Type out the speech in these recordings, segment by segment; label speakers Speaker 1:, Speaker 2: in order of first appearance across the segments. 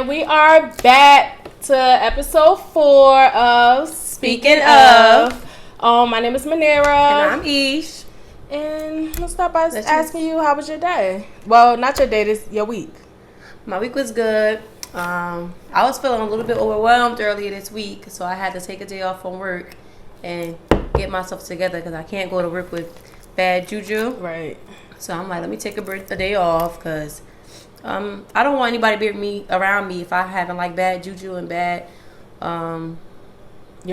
Speaker 1: And we are back to episode 4 of Speaking of. My name is Manera.
Speaker 2: And I'm Ish.
Speaker 1: And let's start by asking you, how was your day? Well, not your day, this your week.
Speaker 2: My week was good. I was feeling a little bit overwhelmed earlier this week, so I had to take a day off from work and get myself together because I can't go to work with bad juju.
Speaker 1: Right.
Speaker 2: So I'm like, let me take a day off because I don't want anybody to be around me if I having like bad juju and bad
Speaker 1: you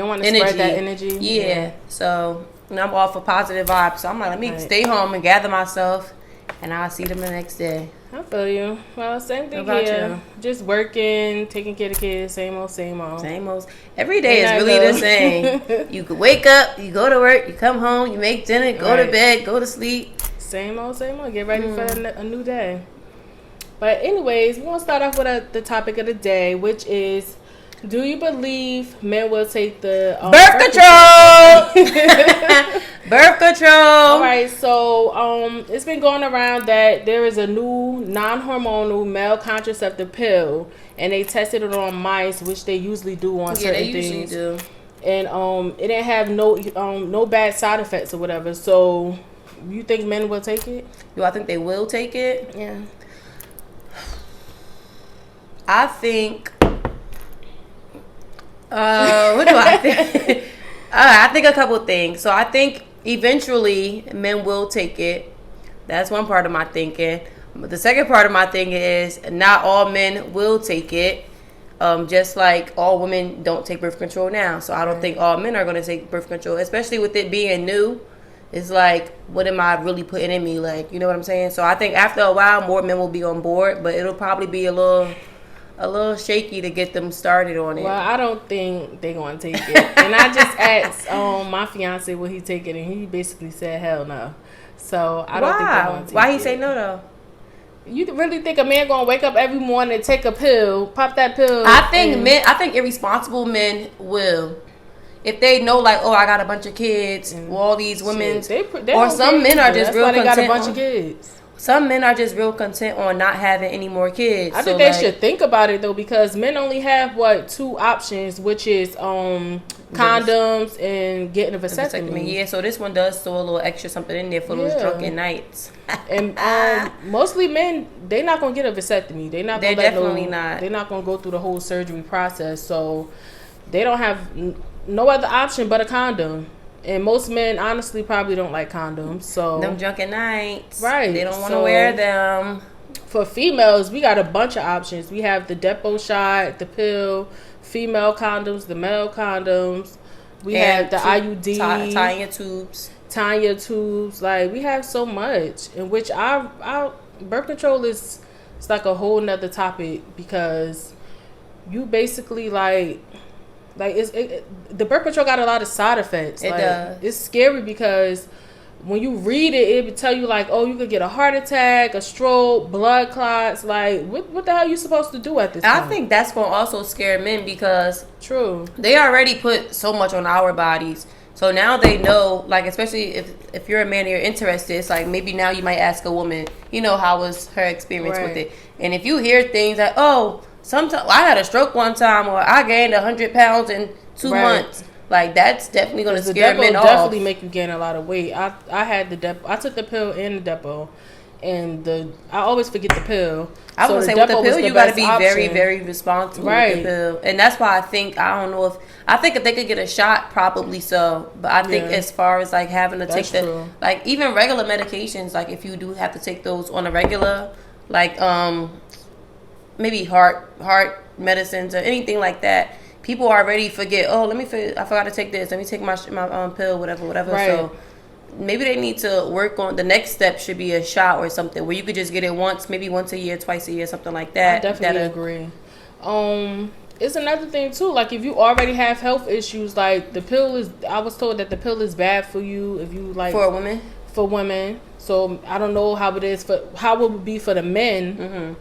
Speaker 1: don't want to
Speaker 2: energy.
Speaker 1: spread that energy.
Speaker 2: Yeah. So I'm all for positive vibes. So I'm like, let me stay home and gather myself, and I'll see them the next day.
Speaker 1: I feel you. Well, same thing here. Just working, taking care of the kids, same old. Same old.
Speaker 2: Every day is really the same. You could wake up, you go to work, you come home, you make dinner, go to bed, go to sleep.
Speaker 1: Same old. Get ready for a new day. But anyways, we're going to start off with the topic of the day, which is, do you believe men will take the
Speaker 2: birth control? Birth control.
Speaker 1: All right, so it's been going around that there is a new non-hormonal male contraceptive pill, and they tested it on mice, which they usually do on certain things.
Speaker 2: Do.
Speaker 1: And it didn't have no bad side effects or whatever. So you think men will take it?
Speaker 2: Do I think they will take it?
Speaker 1: Yeah.
Speaker 2: I think. What do I think? I think a couple things. So I think eventually men will take it. That's one part of my thinking. But the second part of my thinking is not all men will take it. Just like all women don't take birth control now. So I don't think all men are going to take birth control, especially with it being new. It's like, what am I really putting in me? Like, you know what I'm saying? So I think after a while, more men will be on board, but it'll probably be a little shaky to get them started on it.
Speaker 1: Well, I don't think they're going to take it. And I just asked my fiance will he take it, and he basically said hell no. So I don't think they're going to take it.
Speaker 2: Why he say no though?
Speaker 1: You really think a man going to wake up every morning and take a pill, pop that pill?
Speaker 2: I think irresponsible men will. If they know, like, oh, I got a bunch of kids, all these women, or some men are just real content. That's why they got a bunch of kids. Some men are just real content on not having any more kids.
Speaker 1: I think they should think about it though, because men only have two options, which is condoms and getting a vasectomy.
Speaker 2: Yeah, so this one does throw a little extra something in there for those drunken nights.
Speaker 1: And mostly men, they're not gonna get a vasectomy. They're not gonna go through the whole surgery process. So they don't have no other option but a condom. And most men, honestly, probably don't like condoms. So
Speaker 2: them drunken nights.
Speaker 1: Right.
Speaker 2: They don't want to wear them.
Speaker 1: For females, we got a bunch of options. We have the Depo shot, the pill, female condoms, the male condoms. We have the IUD. Tying your tubes. Like, we have so much. In which our birth control it's like a whole nother topic, because you basically the birth control got a lot of side effects.
Speaker 2: It does.
Speaker 1: It's scary because when you read it, it would tell you like, oh, you could get a heart attack, a stroke, blood clots. Like, what the hell are you supposed to do at this point?
Speaker 2: I think that's going to also scare men because they already put so much on our bodies. So now they know, like, especially if you're a man and you're interested, it's like maybe now you might ask a woman, how was her experience with it? And if you hear things like, oh, sometimes I had a stroke one time, or I gained 100 pounds in 2 months. Like, that's definitely going to scare men off.
Speaker 1: Definitely make you gain a lot of weight. I had the Depo. I took the pill and the Depo, and I always forget the pill.
Speaker 2: I would say with the pill, you got to be very, very responsible with the pill, and that's why I think if they could get a shot, probably so. But I think as far as like having to take like even regular medications, like if you do have to take those on a regular, like maybe heart medicines or anything like that, people already forget. Oh, I forgot to take this. Let me take my pill, whatever. Right. So maybe they need to work on the next step. Should be a shot or something where you could just get it once a year, twice a year, something like that.
Speaker 1: I definitely agree. It's another thing too. Like, if you already have health issues, like the pill is. I was told that the pill is bad for you if you like
Speaker 2: for women.
Speaker 1: For women. So I don't know how it would be for the men. Mm-hmm.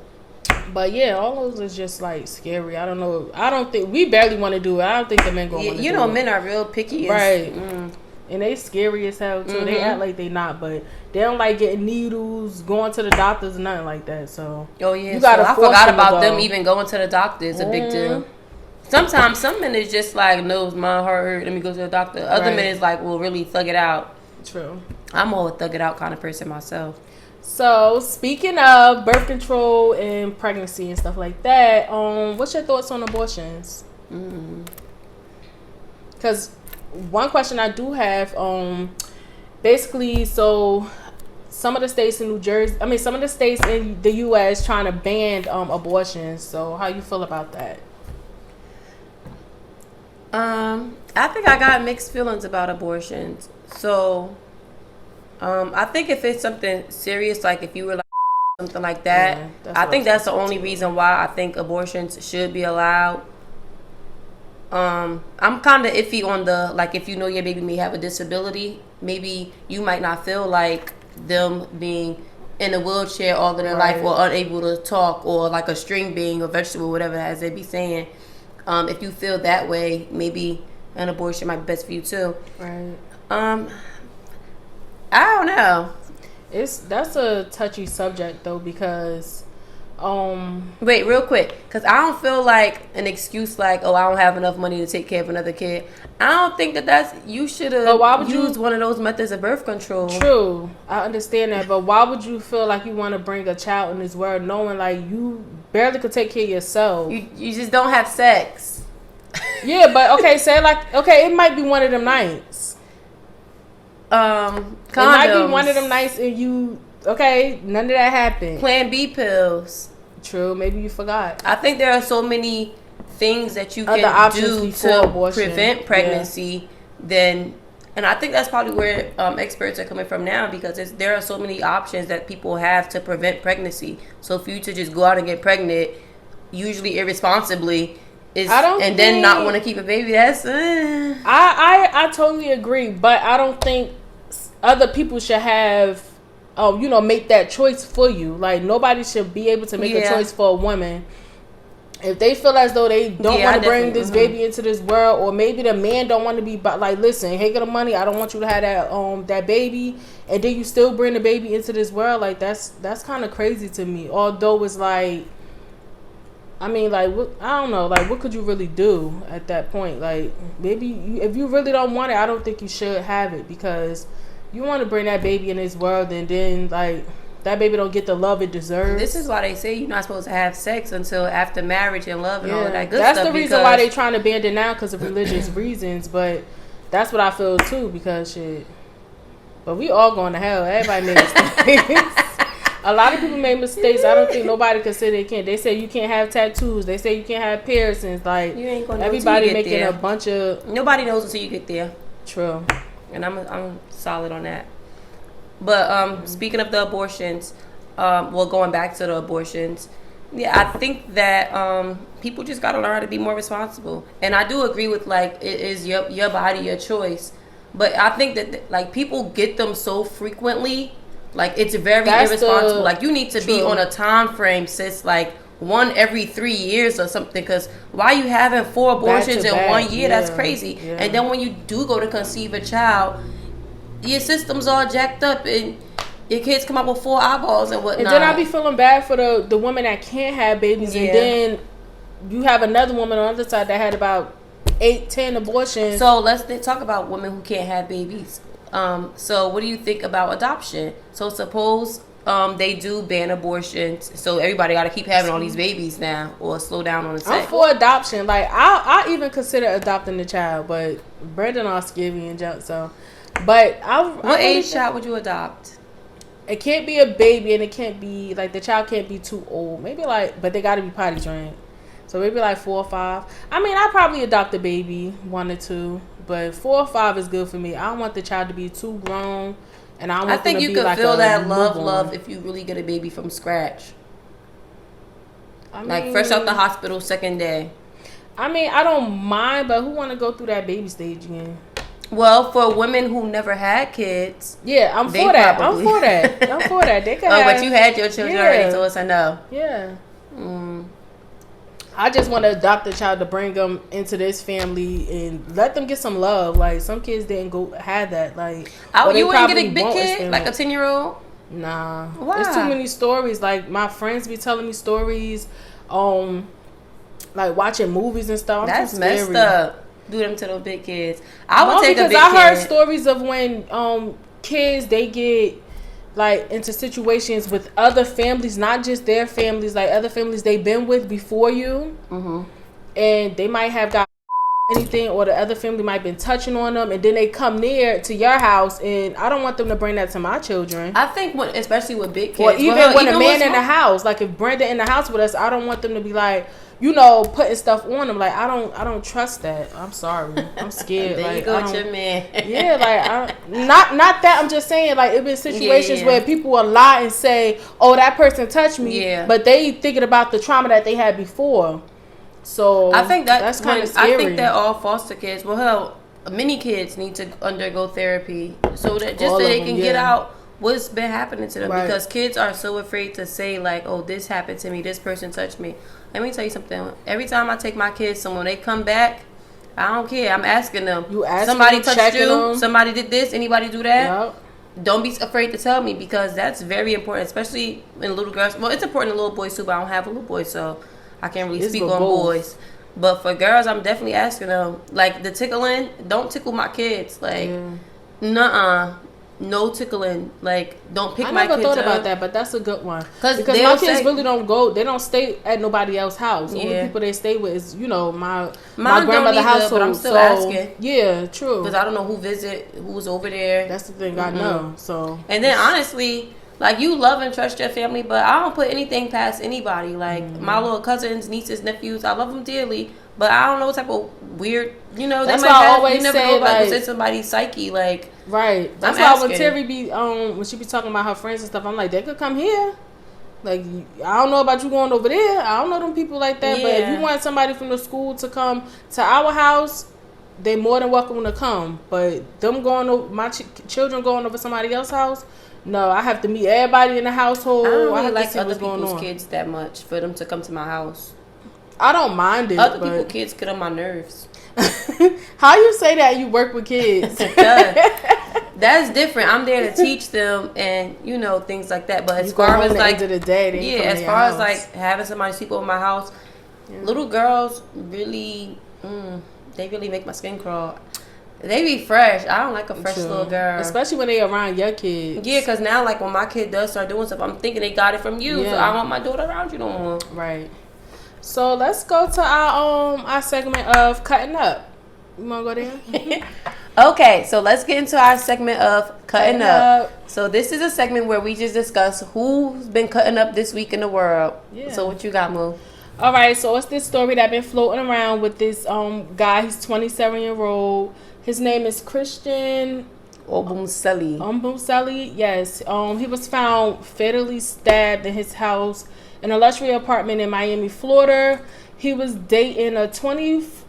Speaker 1: But yeah, all those is just like scary. I don't know. I don't think we barely want to do it. I don't think the men gonna want to do it.
Speaker 2: Men are real picky.
Speaker 1: Right. and they scary as hell too. They act like they not, but they don't like getting needles, going to the doctors, and nothing like that. So
Speaker 2: you gotta. I forgot about them even going to the doctor. Is a big deal. Sometimes some men is just like, no, my heart hurt, let me go to the doctor. Other men is like, well, really thug it out.
Speaker 1: True.
Speaker 2: I'm a thug it out kind of person myself.
Speaker 1: So, speaking of birth control and pregnancy and stuff like that, what's your thoughts on abortions? Because one question I do have, basically, so some of the states in some of the states in the U.S. trying to ban abortions. So, how you feel about that?
Speaker 2: I think I got mixed feelings about abortions. So, I think if it's something serious, like if you were like something like that, I think that's the only reason why I think abortions should be allowed. I'm kind of iffy on the, like, if you know your baby may have a disability, maybe you might not feel like them being in a wheelchair all of their life or unable to talk or like a string being or vegetable, whatever as they be saying. If you feel that way, maybe an abortion might be best for you too.
Speaker 1: Right.
Speaker 2: I don't know.
Speaker 1: That's a touchy subject though, because
Speaker 2: wait, real quick, because I don't feel like an excuse like, oh, I don't have enough money to take care of another kid. I don't think that's you should have used one of those methods of birth control.
Speaker 1: True, I understand that, but why would you feel like you want to bring a child in this world knowing like you barely could take care of yourself?
Speaker 2: You just don't have sex.
Speaker 1: Yeah, but okay, say like, okay, it might be one of them nights.
Speaker 2: Condoms.
Speaker 1: It might be one of them nights and you, okay, none of that happened.
Speaker 2: Plan B pills.
Speaker 1: True, maybe you forgot.
Speaker 2: I think there are so many things that you can do to prevent pregnancy. And I think that's probably where experts are coming from now, because there are so many options that people have to prevent pregnancy. So for you to just go out and get pregnant, usually irresponsibly, then not want to keep a baby, that's
Speaker 1: I totally agree, but I don't think other people should have make that choice for you. Like, nobody should be able to make a choice for a woman if they feel as though they don't want to bring this baby into this world, or maybe the man don't want to be, but like, listen, hey, get the money, I don't want you to have that baby, and then you still bring the baby into this world. Like, that's kind of crazy to me. Although it's like, I mean, like, I don't know, like, what could you really do at that point? Like, maybe if you really don't want it, I don't think you should have it, because you want to bring that baby in this world, and then like that baby don't get the love it deserves.
Speaker 2: This is why they say you're not supposed to have sex until after marriage and love and all of that good
Speaker 1: stuff.
Speaker 2: That's
Speaker 1: the reason why they trying to ban it now, because of religious reasons. But that's what I feel too, because shit. But we all going to hell. Everybody made mistakes. A lot of people made mistakes. I don't think nobody can say they can't. They say you can't have tattoos. They say you can't have piercings. Like,
Speaker 2: you ain't gonna know
Speaker 1: everybody
Speaker 2: until you get
Speaker 1: making
Speaker 2: there.
Speaker 1: a bunch of.
Speaker 2: Nobody knows until you get there.
Speaker 1: True.
Speaker 2: And I'm solid on that. But speaking of the abortions, going back to the abortions, I think that people just gotta learn how to be more responsible. And I do agree with, like, it is your body, your choice. But I think that like people get them so frequently, like it's very irresponsible. Like, you need to be on a time frame, sis. Like, one every 3 years or something, because why you having 4 abortions in 1 year? That's crazy. And then when you do go to conceive a child, your system's all jacked up and your kids come up with 4 eyeballs and whatnot.
Speaker 1: And then I be feeling bad for the women that can't have babies, and then you have another woman on the other side that had about 8-10 abortions.
Speaker 2: So let's talk about women who can't have babies. So what do you think about adoption? So suppose they do ban abortions, so everybody got to keep having all these babies now, or slow down on the sex.
Speaker 1: I'm for adoption. Like, I even consider adopting the child, but Brandon all skinny and junk, so. But
Speaker 2: what age child would you adopt?
Speaker 1: It can't be a baby, and it can't be like, the child can't be too old. Maybe like, but they got to be potty trained. So maybe like 4 or 5. I mean, I probably adopt a baby 1 or 2, but 4 or 5 is good for me. I don't want the child to be too grown. And I
Speaker 2: think you could feel that love if you really get a baby from scratch. I mean, like fresh out the hospital, second day.
Speaker 1: I mean, I don't mind, but who want to go through that baby stage again?
Speaker 2: Well, for women who never had kids,
Speaker 1: I'm for that. I'm for that. They could
Speaker 2: but you had your children already, so it's a no.
Speaker 1: Yeah. I just want to adopt a child to bring them into this family and let them get some love. Like, some kids didn't go have that. Like,
Speaker 2: you wouldn't get a big kid, like a 10-year-old?
Speaker 1: Nah.
Speaker 2: Why?
Speaker 1: There's too many stories. Like, my friends be telling me stories, like watching movies and stuff.
Speaker 2: That's messed up. Do them to those big kids. I would take a big kid.
Speaker 1: Because I heard stories of when kids, they get like into situations with other families, not just their families, like other families they've been with before you, and they might have got anything, or the other family might have been touching on them, and then they come near to your house, and I don't want them to bring that to my children.
Speaker 2: I think especially with big kids,
Speaker 1: or even when a man in the house, like if Brenda in the house with us, I don't want them to be like, putting stuff on them. Like, I don't trust that. I'm sorry. I'm scared.
Speaker 2: There
Speaker 1: like,
Speaker 2: you go with your man.
Speaker 1: Yeah, like, not that. I'm just saying, like, it been situations where people will lie and say, oh, that person touched me, but they thinking about the trauma that they had before. So
Speaker 2: I think that's
Speaker 1: kind of scary.
Speaker 2: I think that all foster kids, well, hell, many kids need to undergo therapy so that just so they can get out what's been happening to them, because kids are so afraid to say, like, oh, this happened to me, this person touched me. Let me tell you something. Every time I take my kids somewhere, they come back, I don't care. I'm asking them. Somebody touched you? Them. Somebody did this? Anybody do that? Yep. Don't be afraid to tell me, because that's very important, especially in little girls. Well, it's important in little boys too, but I don't have a little boy, so I can't really speak on boys. But for girls, I'm definitely asking them. Like, the tickling, don't tickle my kids. Like, nuh-uh. No tickling. Like, don't pick my kids up. I never thought about
Speaker 1: that, but that's a good one. Because my kids really don't go. They don't stay at nobody else's house. The only people they stay with is, my grandmother's household. But I'm still asking. Yeah, true.
Speaker 2: Because I don't know who was over there.
Speaker 1: That's the thing. I know. So.
Speaker 2: And then honestly, like, you love and trust your family, but I don't put anything past anybody. Like, my little cousins, nieces, nephews, I love them dearly. But I don't know what type of weird, that's
Speaker 1: why I always
Speaker 2: you never
Speaker 1: say,
Speaker 2: know about what's somebody's psyche, like.
Speaker 1: Right. That's why when Terry be, when she be talking about her friends and stuff, I'm like, they could come here. Like, I don't know about you going over there. I don't know them people like that. Yeah. But if you want somebody from the school to come to our house, they more than welcome to come. But them going over, my children going over somebody else's house, no, I have to meet everybody in the household.
Speaker 2: I don't really like other people's kids that much for them to come to my house.
Speaker 1: I don't mind it.
Speaker 2: Other people's kids get on my nerves.
Speaker 1: How you say that you work with kids?
Speaker 2: That's different. I'm there to teach them and things like that. But as far as like
Speaker 1: end of the day,
Speaker 2: as far as like having somebody sleep over my house, little girls really, they really make my skin crawl. They be fresh. I don't like a fresh little girl,
Speaker 1: especially when they around your kids.
Speaker 2: Yeah, because now like when my kid does start doing stuff, I'm thinking they got it from you. So I don't want my daughter around you no more.
Speaker 1: Right. So let's go to our segment of cutting up. You want to go there?
Speaker 2: Okay, so let's get into our segment of cutting up. So this is a segment where we just discuss who's been cutting up this week in the world. Yeah. So what you got, Moo?
Speaker 1: All right, so it's this story that been floating around with this guy. He's 27-year-old. His name is Christian
Speaker 2: Obumseli.
Speaker 1: Obumseli, yes. He was found fatally stabbed in his house in a luxury apartment in Miami, Florida. He was dating a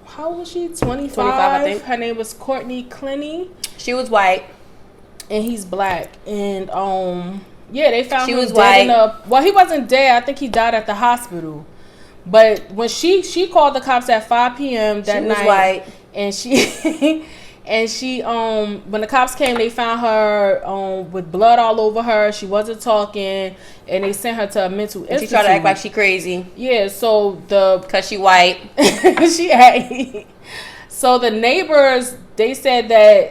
Speaker 1: how old was she? 25, I think. Her name was Courtney Clenny.
Speaker 2: She was white.
Speaker 1: And he's black. And they found
Speaker 2: him
Speaker 1: was
Speaker 2: dead
Speaker 1: white. Well, he wasn't dead. I think he died at the hospital. But when she called the cops at 5 p.m. that night.
Speaker 2: She was white.
Speaker 1: And she when the cops came, they found her with blood all over her. She wasn't talking, and they sent her to a mental institute.
Speaker 2: She tried to act like she crazy.
Speaker 1: Yeah, so
Speaker 2: because she white.
Speaker 1: So the neighbors, they said that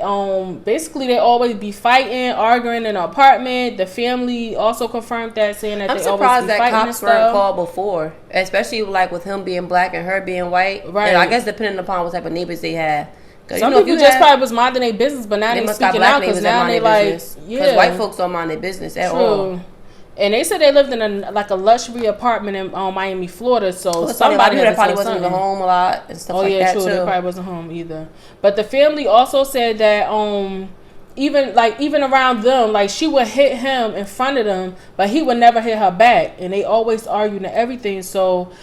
Speaker 1: basically they always be fighting, arguing in an apartment. The family also confirmed that, saying that they always be fighting. I'm surprised that cops weren't
Speaker 2: called before, especially like with him being black and her being white.
Speaker 1: Right.
Speaker 2: And I guess depending upon what type of neighbors they have.
Speaker 1: Some people just probably was minding their business, but now they speaking out because now they like,
Speaker 2: because white folks don't mind their business at all.
Speaker 1: And they said they lived in a luxury apartment in Miami, Florida. So somebody
Speaker 2: that probably wasn't even home a lot and stuff like that.
Speaker 1: Oh yeah, true. They probably wasn't home either. But the family also said that even around them, like she would hit him in front of them, but he would never hit her back, and they always arguing and everything. So.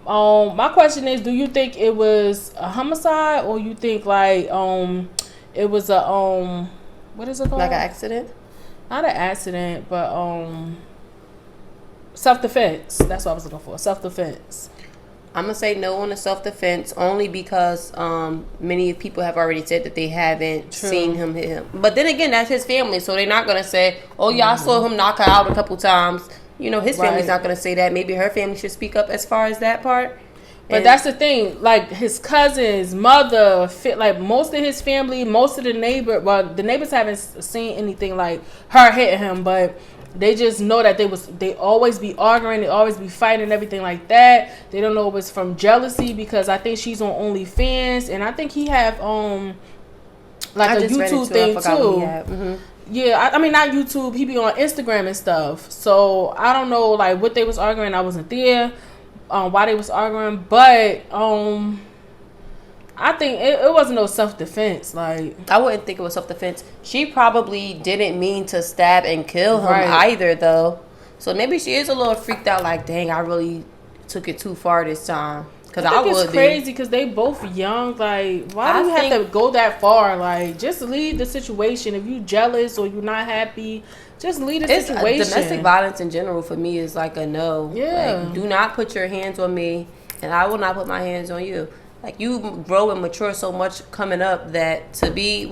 Speaker 1: My question is, do you think it was a homicide, or you think like it was a what is it called?
Speaker 2: Like an accident?
Speaker 1: Not an accident, but self-defense. That's what I was looking for. Self-defense.
Speaker 2: I'm going to say no on the self-defense only because many people have already said that they haven't seen him hit him. But then again, that's his family, so they're not going to say, oh, yeah, I saw him knock her out a couple times. You know, his family's not going to say that. Maybe her family should speak up as far as that part.
Speaker 1: But that's the thing. Like, his cousins, mother, like, most of his family, most of the the neighbors haven't seen anything like her hitting him, but they just know that they always be arguing, they always be fighting and everything like that. They don't know if it's from jealousy because I think she's on OnlyFans, and I think he have like a YouTube thing too. Yeah, I mean, not YouTube. He be on Instagram and stuff. So I don't know like what they was arguing. I wasn't there. Why they was arguing, but I think it wasn't no self-defense. Like,
Speaker 2: I wouldn't think it was self-defense. She probably didn't mean to stab and kill him either, though. So maybe she is a little freaked out. Like, dang, I really took it too far this time. Because I would. It's
Speaker 1: crazy because they both young. Like, why do you have to go that far? Like, just leave the situation. If you jealous or you're not happy, just leave the situation.
Speaker 2: Domestic violence in general for me is like a no.
Speaker 1: Yeah.
Speaker 2: Like, do not put your hands on me, and I will not put my hands on you. Like, you grow and mature so much coming up that to be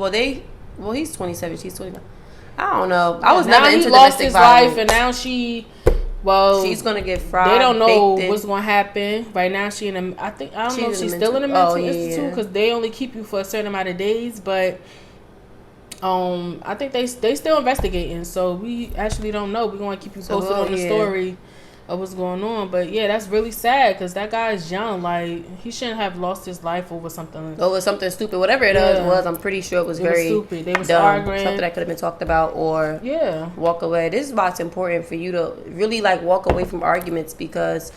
Speaker 2: he's 27, she's 29. I don't know. I was never into domestic violence. Now he lost his life,
Speaker 1: and now she's
Speaker 2: gonna get fried.
Speaker 1: They don't know what's gonna happen. Right now, I don't know if she's still in a mental institute because they only keep you for a certain amount of days. But I think they still investigating, so we actually don't know. We're gonna keep you posted on the story of what's going on. But yeah, that's really sad because that guy is young. Like, he shouldn't have lost his life over something
Speaker 2: stupid. Whatever it was, I'm pretty sure it was very
Speaker 1: stupid. They was
Speaker 2: dumb.
Speaker 1: arguing.
Speaker 2: Something that could have been talked about or walk away. This is why it's important for you to really like walk away from arguments because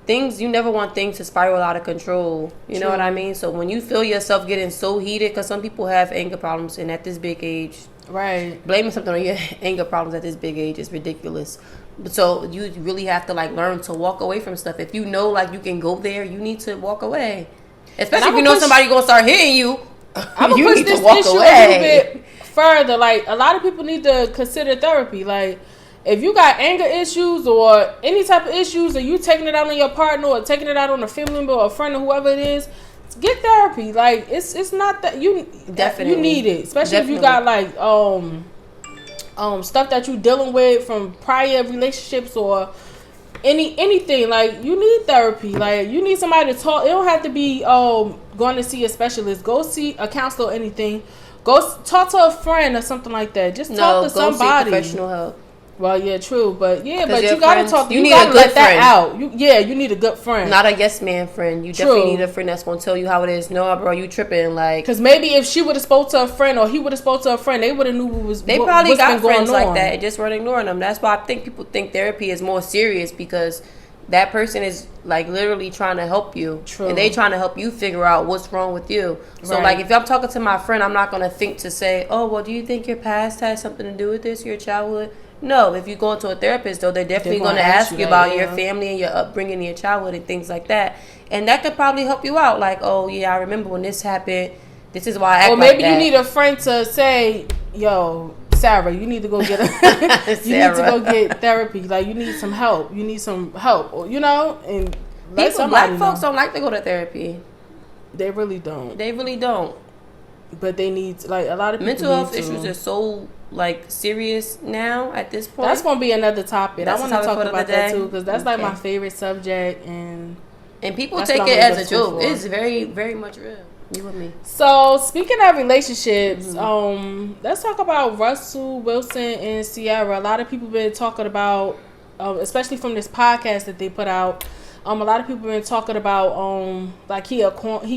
Speaker 2: you never want things to spiral out of control. You know what I mean? So when you feel yourself getting so heated, because some people have anger problems, and at this big age, blaming something on your anger problems at this big age is ridiculous. So you really have to like learn to walk away from stuff. If you know like you can go there, you need to walk away. Especially if you know somebody gonna start hitting you.
Speaker 1: I'm gonna push this issue a little bit further. Like, a lot of people need to consider therapy. Like, if you got anger issues or any type of issues, or you taking it out on your partner or taking it out on a family member or a friend or whoever it is, get therapy. Like, it's not that you need it, especially if you got like stuff that you dealing with from prior relationships or anything. Like, you need therapy. Like, you need somebody to talk. It don't have to be going to see a specialist. Go see a counselor or anything. Go talk to a friend or something like that. Just talk to somebody.
Speaker 2: Seek professional help.
Speaker 1: Well, yeah, true, but you gotta talk. You gotta let that out. You need a good friend,
Speaker 2: not a yes man friend. You definitely need a friend that's gonna tell you how it is. No, bro, you tripping. Like,
Speaker 1: because maybe if she would have spoke to a friend or he would have spoke to a friend, they would have knew what was.
Speaker 2: They probably got friends like that and just weren't ignoring them. That's why I think people think therapy is more serious because that person is like literally trying to help you, and they trying to help you figure out what's wrong with you. So like, if I'm talking to my friend, I'm not gonna think to say, oh, well, do you think your past has something to do with this, your childhood? No, if you go to a therapist, though, they're definitely going to ask you about your family and your upbringing and your childhood and things like that. And that could probably help you out. Like, oh, yeah, I remember when this happened. This is why I act like that. Or maybe
Speaker 1: you need a friend to say, yo, Ciara, you need to go get you need to go get therapy. Like, you need some help. You need some help, you know? And
Speaker 2: black folks don't like to go to therapy.
Speaker 1: They really don't.
Speaker 2: They really don't.
Speaker 1: But they need, like, a lot of people
Speaker 2: mental health issues are so like serious now at this point.
Speaker 1: That's gonna be another topic. I want to talk about that too because that's like my favorite subject, and
Speaker 2: people take it as a joke. It's very, very much real. You and me.
Speaker 1: So speaking of relationships, let's talk about Russell Wilson and Ciara. A lot of people been talking about, especially from this podcast that they put out. A lot of people been talking about like he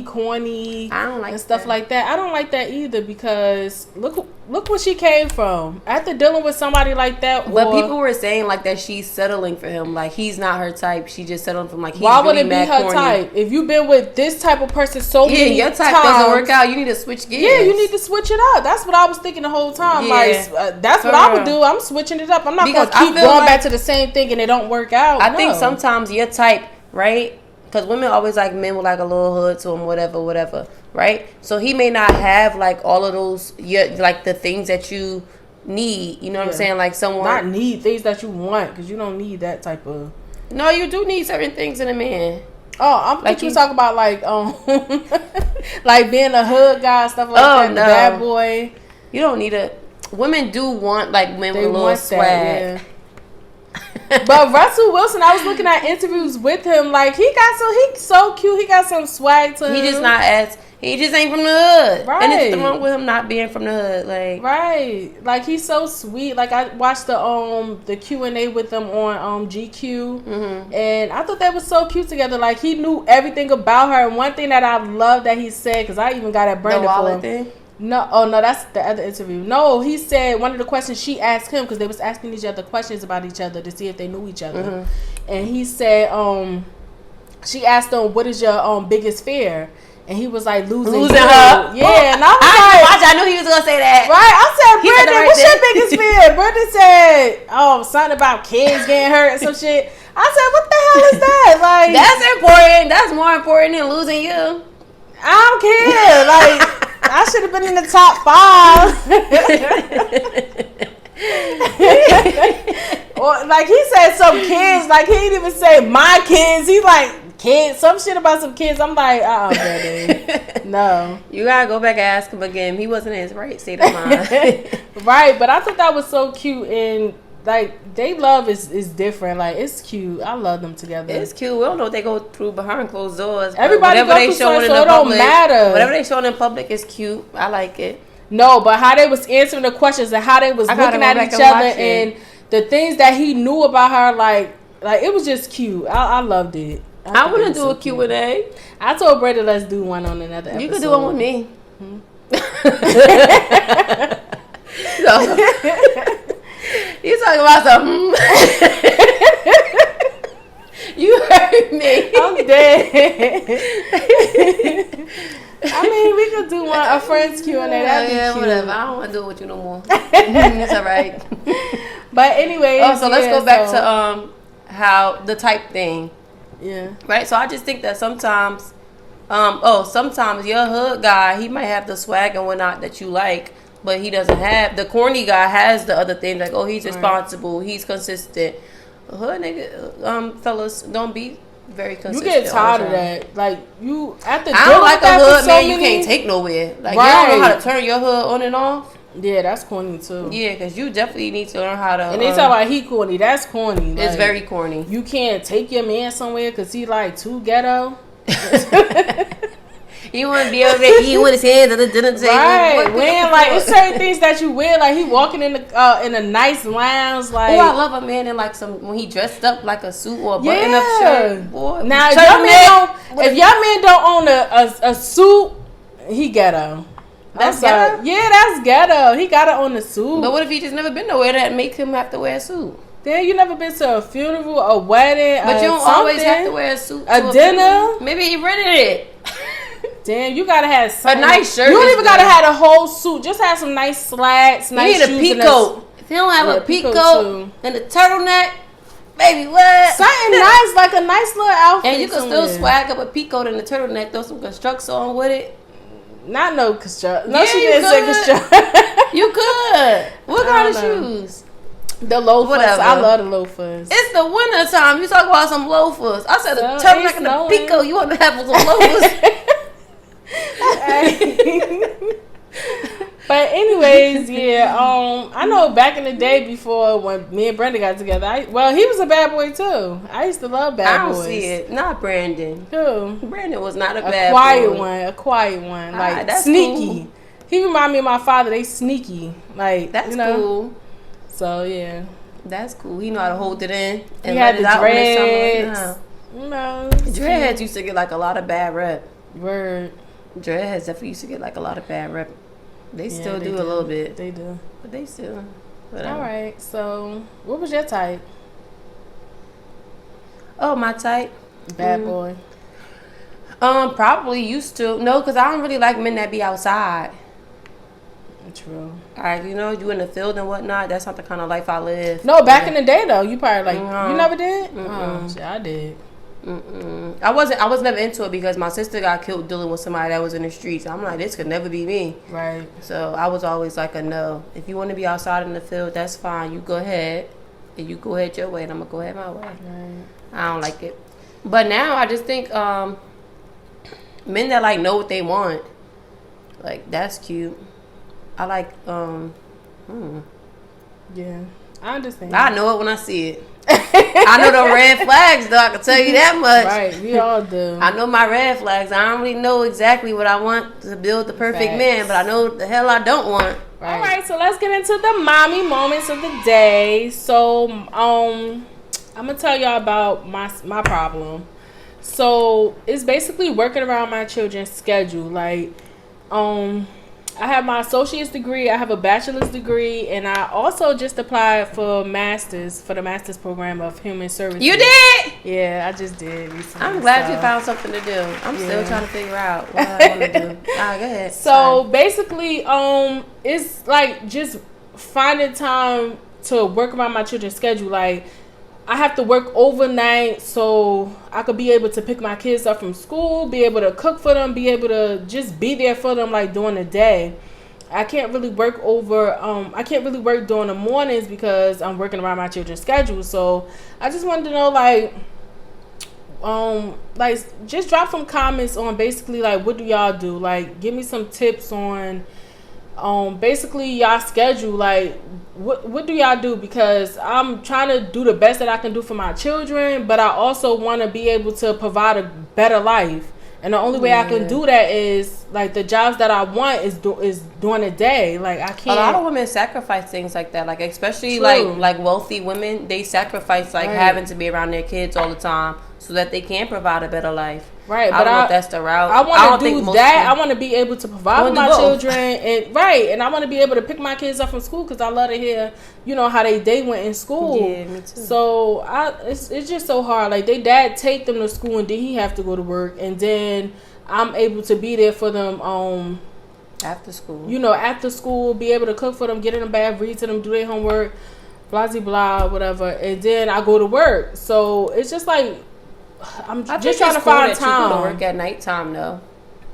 Speaker 1: corny and stuff like that. I don't like that either because look where she came from. After dealing with somebody like that,
Speaker 2: but people were saying like that she's settling for him. Like, he's not her type. She just settled for him. Like, he's why would it be her corny
Speaker 1: type? If you've been with this type of person so many
Speaker 2: your type times, doesn't work out, you need to switch gears.
Speaker 1: Yeah, you need to switch it up. That's what I was thinking the whole time. Yeah. Like, that's what I would do. I'm switching it up. I'm not gonna keep going back to the same thing and it don't work out.
Speaker 2: I think sometimes your type. Right? Because women always like men with like a little hood to them, whatever, right? So he may not have like all of those, like the things that you need. You know what I'm saying? Like someone
Speaker 1: not need things that you want because you don't need that type of.
Speaker 2: No, you do need certain things in a man.
Speaker 1: Oh, I'm like you talking about like like being a hood guy, stuff like that. No. The bad boy.
Speaker 2: You don't need a. Women do want like men with a little swag.
Speaker 1: That, yeah. But Russell Wilson, I was looking at interviews with him. Like he's so cute. He got some swag to him.
Speaker 2: He just not as. He just ain't from the hood. Right. And it's wrong with him not being from the hood. Like
Speaker 1: right. Like he's so sweet. Like I watched the Q&A with them on GQ. Mm-hmm. And I thought they was so cute together. Like he knew everything about her. And one thing that I love that he said, because I even got at Brandon for him. Thing? No, that's the other interview. No, he said one of the questions she asked him, because they was asking each other questions about each other to see if they knew each other. Mm-hmm. And he said, she asked him, what is your biggest fear? And he was like, losing her. Yeah, and I was
Speaker 2: I knew he was going to say that.
Speaker 1: Right? I said, Brandon, what's your biggest fear? Brandon said, something about kids getting hurt and some shit. I said, what the hell is that? Like,
Speaker 2: that's important. That's more important than losing you.
Speaker 1: I don't care. Like, I should have been in the top 5. Or, like, he said some kids. Like, he didn't even say my kids. He's like, kids, some shit about some kids. I'm like, Brandon, no.
Speaker 2: You gotta go back and ask him again. He wasn't in his right state of mind.
Speaker 1: Right, but I thought that was so cute, and like they love is different. Like it's cute. I love them together.
Speaker 2: It's cute. We don't know what they go through behind closed doors.
Speaker 1: Everybody
Speaker 2: whatever
Speaker 1: they showing in the public, don't matter.
Speaker 2: Whatever they showing in public is cute. I like it.
Speaker 1: No, but how they was answering the questions and how they was looking at each other and the things that he knew about her, like it was just cute. I loved it.
Speaker 2: I want to do a Q&A.
Speaker 1: I told Brady let's do one on another episode.
Speaker 2: You could do one with me. You talking about something? You heard me.
Speaker 1: I'm dead. I mean, we could do a friend's Q&A. That'd be cute.
Speaker 2: Whatever. I don't want to do it with you no more. It's all right.
Speaker 1: But anyway.
Speaker 2: Oh, so let's go back to how the type thing.
Speaker 1: Yeah.
Speaker 2: Right. So I just think that sometimes, sometimes your hood guy, he might have the swag and whatnot that you like, but he doesn't have the corny guy has the other things like he's responsible, he's consistent. Hood nigga, fellas, don't be very consistent.
Speaker 1: You get tired of that. Like you after
Speaker 2: I don't like a hood man. You can't take nowhere. Like you don't know how to turn your hood on and off.
Speaker 1: Yeah, that's corny too.
Speaker 2: Yeah, because you definitely need to learn how to.
Speaker 1: And they talk about he corny. That's corny.
Speaker 2: It's very corny.
Speaker 1: You can't take your man somewhere because he like too ghetto.
Speaker 2: You want to be over there eating with his hands at the dinner table.
Speaker 1: Right. When like it's certain things that you wear. Like he walking in a nice lounge. Like
Speaker 2: I love a man in like when he dressed up like a suit or a button up shirt. Boy,
Speaker 1: now if your man don't own a suit, he ghetto.
Speaker 2: That's ghetto?
Speaker 1: Yeah, that's ghetto. He got it on the suit.
Speaker 2: But what if he just never been nowhere that make him have to wear a suit?
Speaker 1: Then you never been to a funeral, a wedding,
Speaker 2: but you don't always have to wear a suit.
Speaker 1: A dinner.
Speaker 2: Maybe he rented it.
Speaker 1: Damn, you gotta have something.
Speaker 2: A nice shirt.
Speaker 1: You don't even gotta have a whole suit. Just have some nice slacks, nice shoes.
Speaker 2: You need a peacoat. If you don't have a peacoat and a turtleneck, baby, what?
Speaker 1: Something nice, like a nice little outfit.
Speaker 2: And you can still swag up a peacoat and a turtleneck, throw some constructs on with it.
Speaker 1: Not no construct. No, she didn't say construct.
Speaker 2: You could. What kind of shoes?
Speaker 1: The loafers. Whatever. I love the loafers.
Speaker 2: It's the winter time. You talk about some loafers. I said a turtleneck and a peacoat. You want to have some loafers?
Speaker 1: But anyways, yeah, I know back in the day before when me and Brandon got together, he was a bad boy too. I used to love bad boys.
Speaker 2: I don't see it. Not Brandon.
Speaker 1: Who?
Speaker 2: Brandon was not a bad boy.
Speaker 1: A quiet one. Like that's sneaky. Cool. He remind me of my father. They sneaky. Like
Speaker 2: that's cool.
Speaker 1: So yeah.
Speaker 2: That's cool. He know how to hold it in and
Speaker 1: he
Speaker 2: let
Speaker 1: had
Speaker 2: it out
Speaker 1: dreads.
Speaker 2: Dreadheads used to get like a lot of bad rep.
Speaker 1: Word.
Speaker 2: Dreadheads definitely used to get like a lot of bad rep. They still do a little bit.
Speaker 1: They do.
Speaker 2: But they still. Whatever.
Speaker 1: All right. So, what was your type?
Speaker 2: Oh, my type?
Speaker 1: Bad boy.
Speaker 2: Probably used to. No, because I don't really like men that be outside.
Speaker 1: True.
Speaker 2: Like, you in the field and whatnot. That's not the kind of life I live.
Speaker 1: No, back in the day, though. You probably you never did? Shit, I did.
Speaker 2: I was never into it because my sister got killed dealing with somebody that was in the streets. I'm like, this could never be me.
Speaker 1: Right.
Speaker 2: So I was always like a no. If you want to be outside in the field, that's fine. You go ahead. And you go ahead your way and I'm going to go ahead my way.
Speaker 1: Right.
Speaker 2: I don't like it. But now I just think men that like know what they want, like that's cute. I like
Speaker 1: Yeah, I understand.
Speaker 2: I know it when I see it. I know the red flags, though. I can tell you that much.
Speaker 1: Right, we all do.
Speaker 2: I know my red flags. I don't really know exactly what I want to build the perfect man, but I know what the hell I don't want.
Speaker 1: Right. All right, so let's get into the mommy moments of the day. So, I'm gonna tell y'all about my problem. So it's basically working around my children's schedule. Like, I have my associate's degree, I have a bachelor's degree, and I also just applied for the master's program of human services.
Speaker 2: You did?
Speaker 1: Yeah, I just did recently.
Speaker 2: I'm glad you found something to do. I'm still trying to figure out what I want to do. All right, go ahead.
Speaker 1: So basically, it's like just finding time to work around my children's schedule. Like, I have to work overnight so I could be able to pick my kids up from school, be able to cook for them, be able to just be there for them like during the day. I can't really work during the mornings because I'm working around my children's schedule. So I just wanted to know like just drop some comments on basically like what do y'all do? Like give me some tips on basically y'all schedule, like what do y'all do, because I'm trying to do the best that I can do for my children, but I also want to be able to provide a better life, and the only way I can do that is like the jobs that I want is during the day. Like I can't.
Speaker 2: A lot of women sacrifice things like that, like especially like wealthy women, they sacrifice like having to be around their kids all the time so that they can provide a better life.
Speaker 1: Right,
Speaker 2: but I don't know if that's the route.
Speaker 1: I want to do that. I want to be able to provide for my children, and I want to be able to pick my kids up from school because I love to hear, how they day went in school.
Speaker 2: Yeah, me too.
Speaker 1: So it's just so hard. Like their dad take them to school and then he have to go to work, and then I'm able to be there for them
Speaker 2: after school.
Speaker 1: After school, be able to cook for them, get in the bath, read to them, do their homework, blah blah blah, whatever, and then I go to work. So it's just like. I'm just trying to find time.
Speaker 2: You go to work at nighttime, though.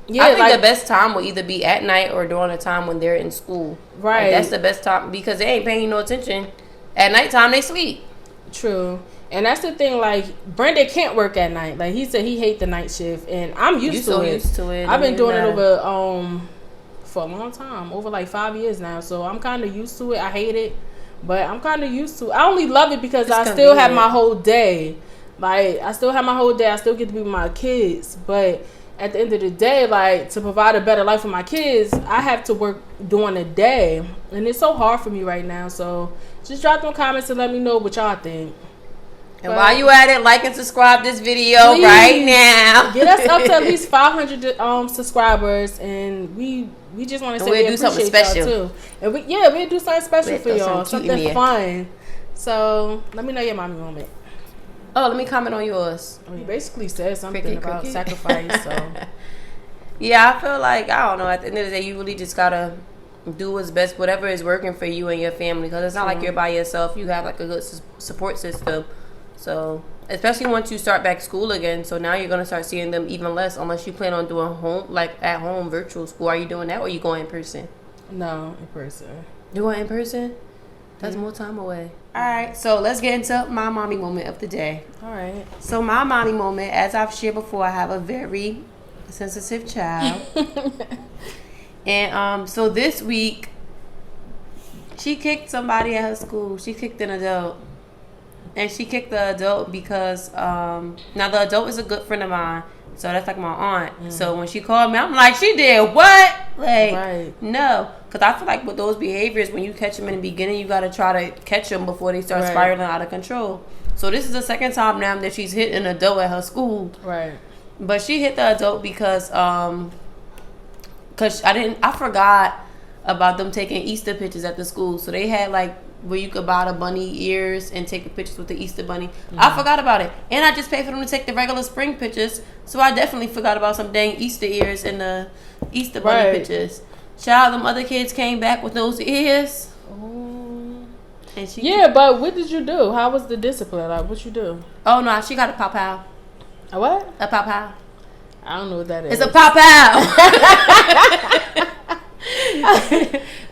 Speaker 1: Yeah,
Speaker 2: I think the best time will either be at night or during the time when they're in school.
Speaker 1: Right,
Speaker 2: like, that's the best time because they ain't paying no attention. At nighttime, they sleep.
Speaker 1: True, and that's the thing. Like Brandon can't work at night. Like he said, he hate the night shift, and I'm used to it. I've been doing it over for a long time, over like 5 years now. So I'm kind of used to it. I hate it, but I'm kind of used to it. I only love it because I still have my whole day. Like, I still have my whole day. I still get to be with my kids. But at the end of the day, like, to provide a better life for my kids, I have to work during the day. And it's so hard for me right now. So, just drop them comments and let me know what y'all think.
Speaker 2: And while you at it, like and subscribe this video right now.
Speaker 1: Get us up to at least 500 subscribers. And we just want to say we appreciate y'all, too. And we'll do something special for y'all. Something fun. So, let me know your mommy moment.
Speaker 2: Oh, let me comment on yours.
Speaker 1: You basically said something about sacrifice. So,
Speaker 2: yeah, I feel like, I don't know, at the end of the day, you really just gotta do what's best, whatever is working for you and your family, because it's not like you're by yourself. You have like a good support system. So, especially once you start back school again, so now you're gonna start seeing them even less, unless you plan on doing at home virtual school. Are you doing that, or are you going in person?
Speaker 1: No, in person.
Speaker 2: You going in person? That's more time away. All right, so let's get into my mommy moment of the day.
Speaker 1: All right.
Speaker 2: So my mommy moment, as I've shared before, I have a very sensitive child. And so this week, she kicked somebody at her school. She kicked an adult. And she kicked the adult because, now the adult is a good friend of mine. So that's like my aunt. Mm-hmm. So when she called me, I'm like, she did what? Like, no. Because I feel like with those behaviors, when you catch them in the beginning, you got to try to catch them before they start spiraling out of control. So this is the second time now that she's hit an adult at her school.
Speaker 1: Right.
Speaker 2: But she hit the adult because I forgot about them taking Easter pictures at the school. So they had like where you could buy the bunny ears and take the pictures with the Easter bunny. Mm-hmm. I forgot about it. And I just paid for them to take the regular spring pictures. So I definitely forgot about some dang Easter ears and the Easter bunny pictures. Child, them other kids came back with those ears.
Speaker 1: Oh. And but what did you do? How was the discipline? Like, what you do?
Speaker 2: Oh, no, she got a pow-pow.
Speaker 1: A what?
Speaker 2: A pow-pow.
Speaker 1: I don't know what that is.
Speaker 2: It's a pow-pow.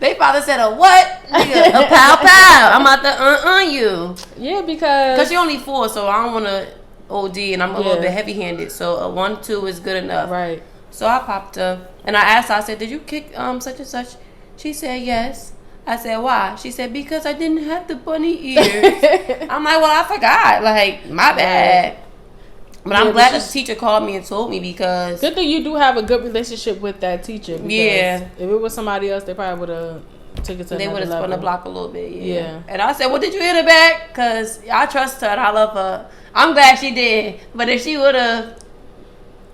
Speaker 2: They father said a what? Nigga, a pow-pow. I'm about to you.
Speaker 1: Yeah, because
Speaker 2: you're only 4, so I don't want to OD and I'm a little bit heavy-handed. So a 1-2 is good enough.
Speaker 1: Right.
Speaker 2: So I popped her. And I asked her, I said, did you kick such and such? She said, yes. I said, why? She said, because I didn't have the bunny ears. I'm like, well, I forgot. Like, my bad. But I'm glad the teacher called me and told me because...
Speaker 1: Good thing you do have a good relationship with that teacher.
Speaker 2: Yeah.
Speaker 1: If it was somebody else, they probably would have took it to
Speaker 2: They would have spun the block a little bit,
Speaker 1: yeah.
Speaker 2: And I said, well, did you hit her back? Because I trust her and I love her. I'm glad she did. But if she would have...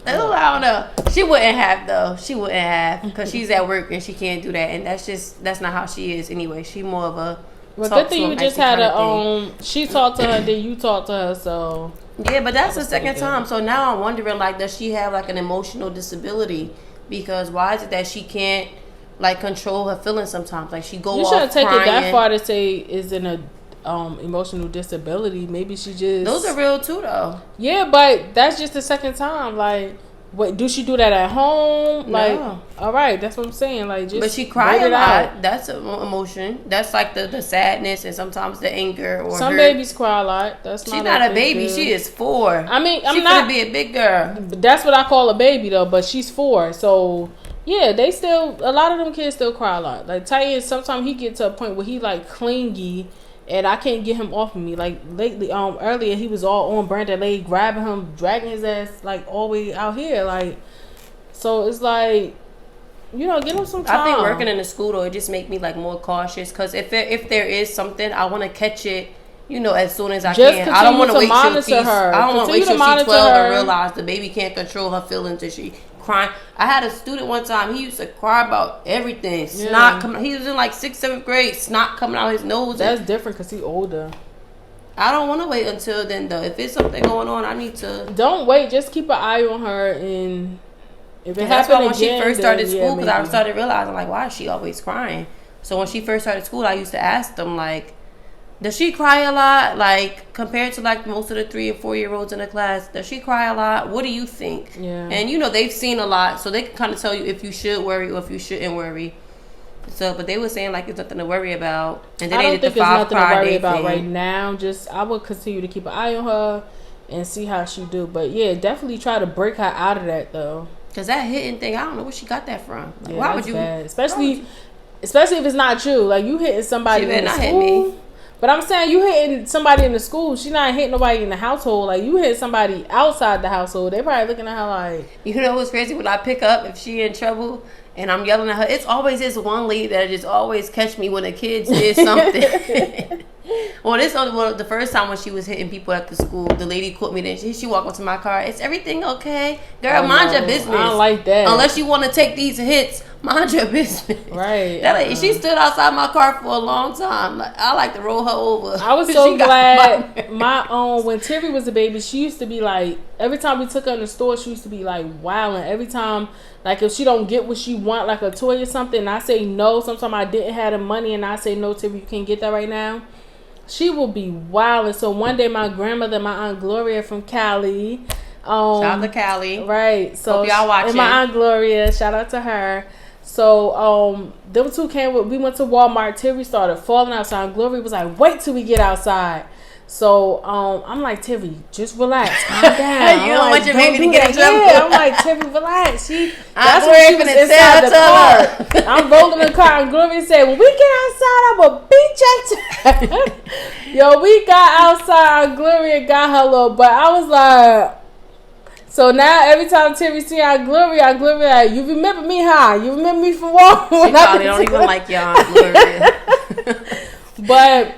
Speaker 2: I don't know. She wouldn't have, though. She wouldn't have. Because she's at work and she can't do that. And that's not how she is anyway. She more of a...
Speaker 1: Well, good thing you just had a... She talked to her, then you talked to her, so...
Speaker 2: Yeah, but that's the second time. So now I'm wondering, like, does she have, like, an emotional disability? Because why is it that she can't, like, control her feelings sometimes? Like, she go off crying. You shouldn't take it that
Speaker 1: far to say is in a... emotional disability. Maybe she just...
Speaker 2: Those are real too, though.
Speaker 1: Yeah, but that's just the second time. Like, what do she do that at home? Like, no. All right, that's what I'm saying. Like, just...
Speaker 2: But she cry a lot. That's an emotion. That's like the sadness and sometimes the anger or
Speaker 1: some babies cry a lot.
Speaker 2: She's not a baby. Good. She is 4.
Speaker 1: I mean,
Speaker 2: she's gonna be a big girl.
Speaker 1: That's what I call a baby though. But she's 4, so. Yeah, they still... A lot of them kids still cry a lot. Like, Titan, sometimes he get to a point where he, like, clingy... And I can't get him off of me. Like, lately, earlier, he was all on Brandon leg, grabbing him, dragging his ass, like, all the way out here. Like, so it's like, you know, give him some time.
Speaker 2: I think working in the school, though, it just make me, like, more cautious. Because if there is something, I want to catch it, you know, as soon as I can. I don't want to wait till she's... I don't want to wait till she's 12 and realize the baby can't control her feelings and she... crying. I had a student one time, he used to cry about everything. Snot coming. He was in like 6th, 7th grade. Snot coming out his nose.
Speaker 1: That's different because he's older.
Speaker 2: I don't want to wait until then though. If there's something going on, I need to.
Speaker 1: Don't wait. Just keep an eye on her, and if it
Speaker 2: happens again, when she first started school, because I started realizing like, why is she always crying? So when she first started school, I used to ask them like, does she cry a lot? Like, compared to, like, most of the 3 and 4-year-olds in the class, does she cry a lot? What do you think?
Speaker 1: Yeah.
Speaker 2: And, you know, they've seen a lot, so they can kind of tell you if you should worry or if you shouldn't worry. So, but they were saying, like, it's nothing to worry about. And then
Speaker 1: I don't think it's nothing to worry about right now. Just, I would continue to keep an eye on her and see how she do. But, yeah, definitely try to break her out of that, though.
Speaker 2: Because that hitting thing, I don't know where she got that from. Like,
Speaker 1: yeah, why would you? Bad. Especially if it's not you. Like, you hitting somebody in the school. Hit me. But I'm saying you hitting somebody in the school. She not hitting nobody in the household. Like, you hit somebody outside the household. They probably looking at her like...
Speaker 2: You know what's crazy? When I pick up, if she in trouble and I'm yelling at her, it's always this one lady that just always catch me when the kids did something. Well, the first time when she was hitting people at the school, the lady caught me. Then she walked up to my car. Is everything okay? Girl, mind your business.
Speaker 1: I don't like that.
Speaker 2: Unless you want to take these hits, mind your business.
Speaker 1: Right.
Speaker 2: That lady, she stood outside my car for a long time. Like, I like to roll her over.
Speaker 1: I was so glad. When Terry was a baby, she used to be like, every time we took her in the store, she used to be like wilding. Every time, like if she don't get what she want, like a toy or something, and I say no. Sometimes I didn't have the money, and I say no, Terry, you can't get that right now. She will be wild. And so one day my grandmother, my Aunt Gloria from Cali.
Speaker 2: Shout out to Cali.
Speaker 1: Right. So
Speaker 2: hope y'all watching.
Speaker 1: And my Aunt Gloria, shout out to her. So them two we went to Walmart. Terry started falling out. So Aunt Gloria was like, wait till we get outside. So I'm like, Terry, just relax, calm down.
Speaker 2: You don't want your baby to get in trouble.
Speaker 1: Yeah, I'm like, Terry, relax. That's when she was inside the car. I'm rolling the car, and Gloria said, when we get outside, I'm gonna beat you. Yo, we got outside, and Gloria got her little butt. I was like, so now every time Terry see Aunt Gloria like, you remember me, huh? You remember me from Walmart?
Speaker 2: She probably don't even like your Aunt Gloria.
Speaker 1: But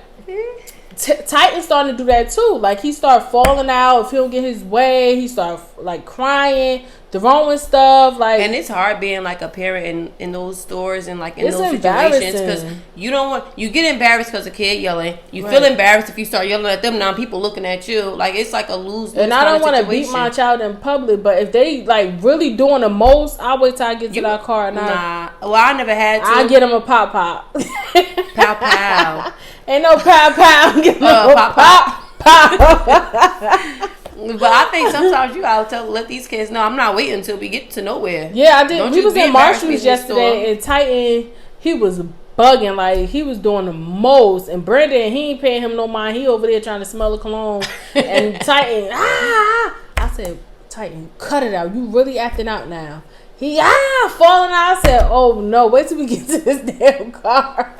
Speaker 1: Titan starting to do that too. Like, he start falling out. If he don't get his way, he start like crying, throwing stuff. Like,
Speaker 2: and it's hard being like a parent in those stores and like in those situations, because you don't want, you get embarrassed because a kid yelling. You feel embarrassed if you start yelling at them. Now people looking at you. Like, it's like a lose.
Speaker 1: And I don't want to beat my child in public, but if they like really doing the most, I wait till I get to that car. And
Speaker 2: well, I never had to.
Speaker 1: I get him a pop.
Speaker 2: Pow pow.
Speaker 1: Ain't no pow. Get him a pop.
Speaker 2: But I think sometimes you gotta let these kids know, I'm not waiting until we get to nowhere.
Speaker 1: Yeah, I did. We was in Marshall's yesterday, and Titan, he was bugging. Like, he was doing the most. And Brendan, he ain't paying him no mind. He over there trying to smell the cologne. And Titan, I said, Titan, cut it out. You really acting out now. He falling out. I said, oh no, wait till we get to this damn car.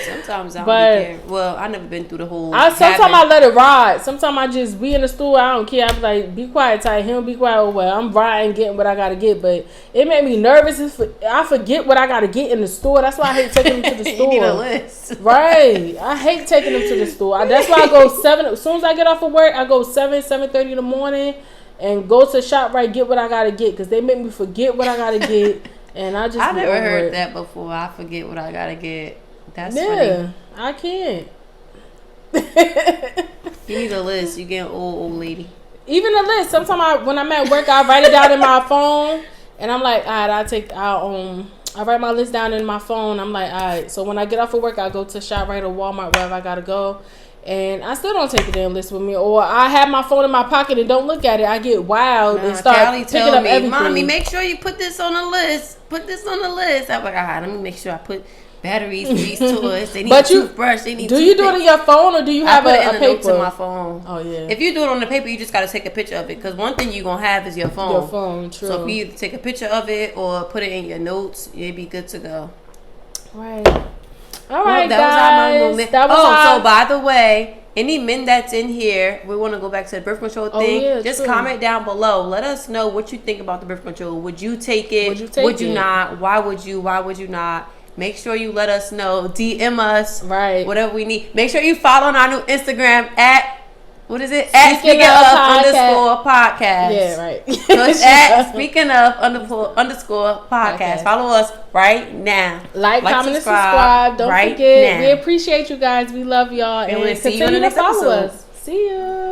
Speaker 2: Sometimes I don't care. Well, I never been through the whole.
Speaker 1: Sometimes I let it ride. Sometimes I just be in the store. I don't care. I be like, be quiet, Ty. He'll be quiet. Oh well, I'm riding, getting what I gotta get. But it made me nervous. I forget what I gotta get in the store. That's why I hate taking them to the store.
Speaker 2: You need a list,
Speaker 1: right? I hate taking them to the store. That's why I go 7. As soon as I get off of work, I go 7:30 in the morning. And go to ShopRite, get what I gotta get, because they make me forget what I gotta get, and I
Speaker 2: never heard that before. I forget what I gotta get. That's funny.
Speaker 1: I can't.
Speaker 2: You need a list. You get an old lady.
Speaker 1: Even a list. Sometimes when I'm at work, I write it down in my phone, and I'm like, all right, I write my list down in my phone. I'm like, all right. So when I get off of work, I go to ShopRite or Walmart, wherever I gotta go. And I still don't take the damn list with me. Or I have my phone in my pocket and don't look at it. I get wild and start picking up everything.
Speaker 2: Mommy, make sure you put this on the list. Put this on the list. I'm like, all right, let me make sure I put batteries for these toys. They need a toothbrush. They need
Speaker 1: do you do it on your phone or do you have a paper?
Speaker 2: Notes in my phone.
Speaker 1: Oh, yeah.
Speaker 2: If you do it on the paper, you just got to take a picture of it. Because one thing you're going to have is your phone.
Speaker 1: Your phone, true.
Speaker 2: So if you either take a picture of it or put it in your notes, you'll be good to go.
Speaker 1: Right. All right,
Speaker 2: that
Speaker 1: guys.
Speaker 2: Was our moment. So by the way, any men that's in here, we want to go back to the birth control thing.
Speaker 1: Yeah,
Speaker 2: just comment down below. Let us know what you think about the birth control. Would you take it? Would you not? Why would you? Why would you not? Make sure you let us know. DM us.
Speaker 1: Right.
Speaker 2: Whatever we need. Make sure you follow on our new Instagram at, what is it? At Speaking of _podcast.
Speaker 1: Yeah, right.
Speaker 2: So it's at Speaking of _podcast. Okay. Follow us right now.
Speaker 1: Like, comment, and subscribe. Don't forget. Now. We appreciate you guys. We love y'all.
Speaker 2: And we'll see you in the next episode.
Speaker 1: See ya.